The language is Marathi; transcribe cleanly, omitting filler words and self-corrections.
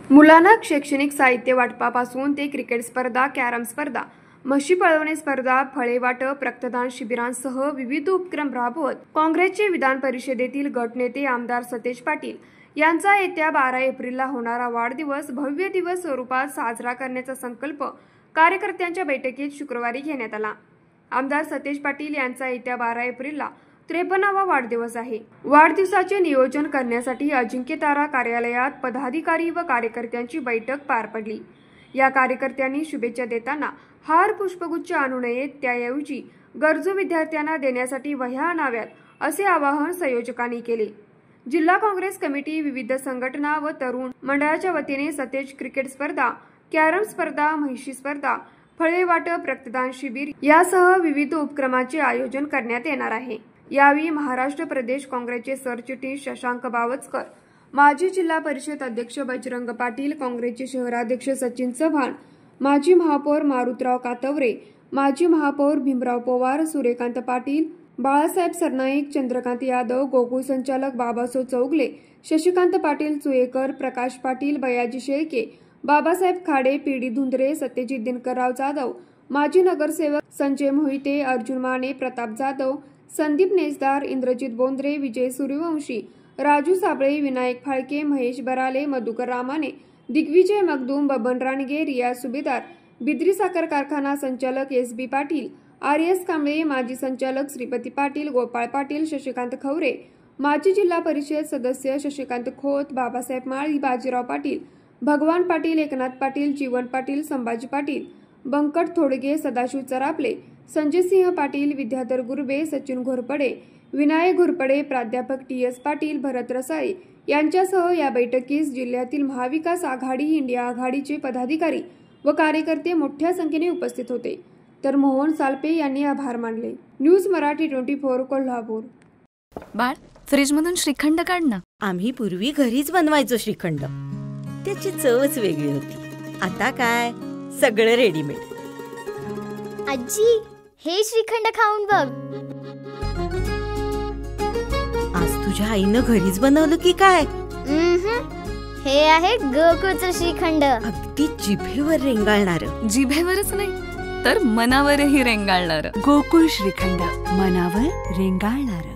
मुलांना शैक्षणिक साहित्य वाटपापासून ते क्रिकेट स्पर्धा, कॅरम स्पर्धा, म्हशी पळवणे स्पर्धा, फळे वाटप, रक्तदान शिबिरांसह विविध उपक्रम राबवत काँग्रेसचे विधान परिषदेतील गटनेते आमदार सतेज पाटील यांचा येत्या 12 एप्रिलला होणारा वाढदिवस भव्य दिवस स्वरूपात साजरा करण्याचा संकल्प कार्यकर्त्यांच्या बैठकीत शुक्रवारी घेण्यात आला। आमदार सतेज पाटील यांचा येत्या 12 एप्रिलला 53वा वाढदिवस आहे। वाढदिवसाचे नियोजन करण्यासाठी अजिंक्यतारा कार्यालयात पदाधिकारी व कार्यकर्त्यांची बैठक पार पडली। या कार्यकर्त्यांनी शुभेच्छा देताना हार पुष्पगुच्छ आणू नयेत, त्याऐवजी गरजू विद्यार्थ्यांना देण्यासाठी वह्या आणाव्यात असे आवाहन संयोजकांनी केले। जिल्हा काँग्रेस कमिटी, विविध संघटना व तरुण मंडळाच्या वतीने सतेज क्रिकेट स्पर्धा, कॅरम स्पर्धा, म्हशी स्पर्धा, फळे वाटप, रक्तदान शिबिर यासह विविध उपक्रमांचे आयोजन करण्यात येणार आहे। यावेळी महाराष्ट्र प्रदेश काँग्रेसचे सरचिटणीस शशांक बावस्कर, माजी जिल्हा परिषद अध्यक्ष बजरंग पाटील, काँग्रेसचे शहराध्यक्ष सचिन चव्हाण, माजी महापौर मारुतराव कातवरे, माजी महापौर भीमराव पवार, सूर्यकांत पाटील, बाळासाहेब सरनाईक, चंद्रकांत यादव, गोकुळ संचालक बाबासो चौगले, शशिकांत पाटील चुयेकर, प्रकाश पाटील, बयाजी शेळके, बाबासाहेब खाडे, पीडी धुंद्रे, सत्यजित दिनकरराव जाधव, माजी नगरसेवक संजय मोहिते, अर्जुन माने, प्रताप जाधव, संदीप नेजदार, इंद्रजित बोंद्रे, विजय सूर्यवंशी, राजू साबळे, विनायक फाळके, महेश बराले, मधुकर रामाने, दिग्विजय मगदूम, बबन राणगे, रियाज सुभेदार, बिद्री साखर कारखाना संचालक SB पाटील, RS कांबळे, माजी संचालक श्रीपती पाटील, गोपाळ पाटील, शशिकांत खवरे, माजी जिल्हा परिषद सदस्य शशिकांत खोत, बाबासाहेब माळी, बाजीराव पाटील, भगवान पाटील, एकनाथ पाटील, जीवन पाटील, संभाजी पाटील, बंकट थोडगे, सदाशिव चरापले, संजय सिंह पाटील, विद्याधर गुरबे, सचिन घोरपडे, विनायक घोरपडे, प्राध्यापक TS पाटील, भरत रसाळे यांच्यासह या बैठकीस जिल्ह्यातील महाविकास आघाडी, इंडिया आघाडीचे पदाधिकारी व कार्यकर्ते मोठ्या संख्येने उपस्थित होते। तर मोहन सालपे यांनी आभार मानले। न्यूज मराठी 24 कोल्हापूर। बाळ, फ्रीजमधून श्रीखंड काढ ना। आम्ही पूर्वी घरीच बनवायचो श्रीखंड, त्याची चवच वेगळी होती। आता काय सगळं रेडीमेड। आजी, हे श्रीखंड खाऊन बघ। आज तुझ्या आईनं घरीच बनवलं की काय? हे आहे गोकुळचं श्रीखंड। अगदी जिभेवर रेंगाळणार। जिभेवरच नाही तर मनावरही रेंगाळणार। गोकुळ श्रीखंड, मनावर रेंगाळणार।